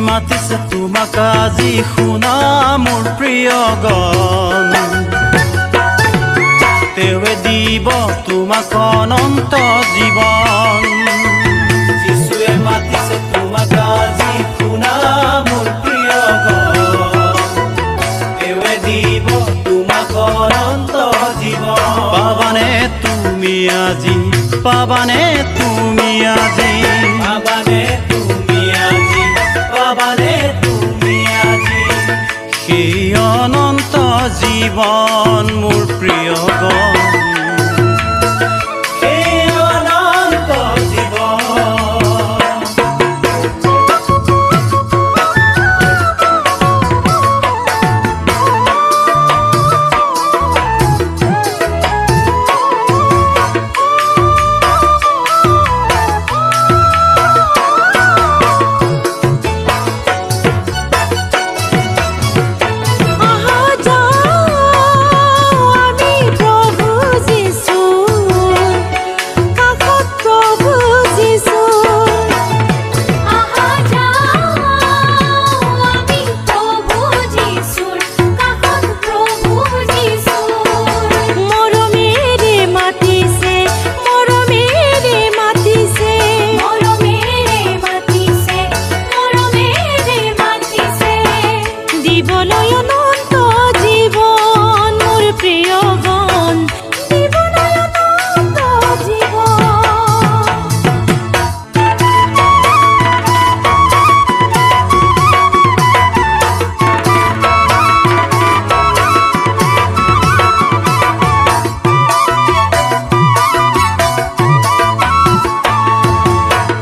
মাতিছে তোমাক আজি শুনা মোৰ প্ৰিয় গান তেৱে দিব তোমাক অনন্ত জীৱন যিশুৱে মাতিছে তোমাক আজি শুনা মোৰ প্ৰিয় গান তেৱে দিব তোমাক অনন্ত জীৱন পাবানে তুমি আজি পাবানে তুমি আজি পাবানে পাবানে তুমি আজি সেই অনন্ত জীৱন মোৰ প্ৰিয় গান সেই অনন্ত জীৱন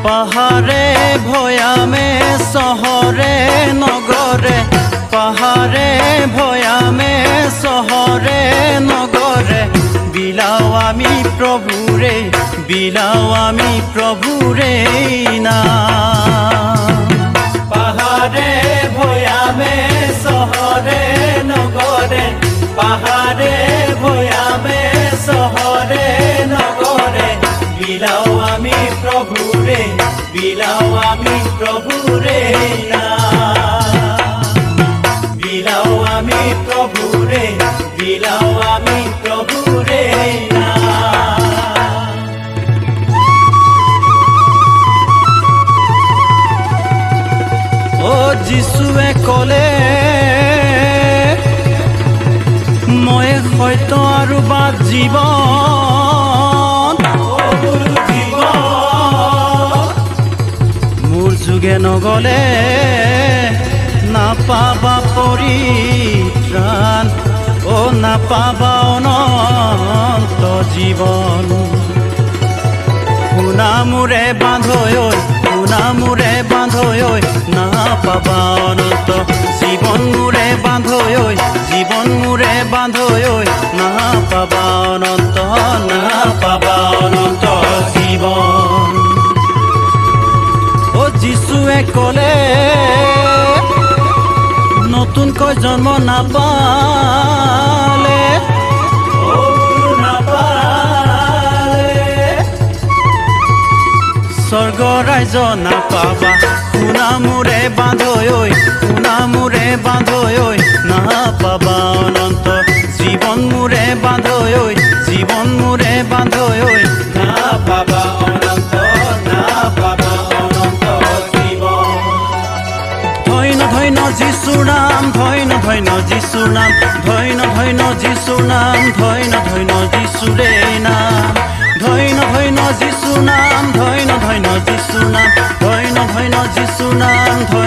পাহাড়ে ভয়ামে শহরে নগরে পাহাড়ে ভয়ামে শহরে নগরে বিলাও আমি প্রভুরে নাম পাহাড়ে ভয়ামে শহরে নগরে পাহাড়ে ভয়ামে শহরে নগরে বিলাও আমি প্রভুরে নাম বিলাও আমি প্রভুরে নাম ও যিশুৱে ক'লে মই সত্য আৰু বাট জীৱন যোগে নগলে নাপাবা পৰিত্ৰাণ ও নাপাবা অনন্ত জীৱন শুনা মোৰে বান্ধৈ নাপাবা অনন্ত জীৱন মোৰে বান্ধৈ নাপাবা অনন্ত জীৱন যিশুৱে ক'লে নতুনকৈ জন্ম নাপালে স্বৰ্গ ৰাজ্য নাপাবা শুনা মোৰে বান্ধৈ নাপাবা অনন্ত জীৱন মোৰে বান্ধৈ নাপাবা অনন্ত ধন্য যিশুৰ নাম ধন্য যিশুৰ নাম ধন্য যিশুৰ নাম ধন্য যিশুৰে নাম ধন্য যিশুৰ নাম ধন্য যিছু নাম ধন্য ধন্য যিছু নাম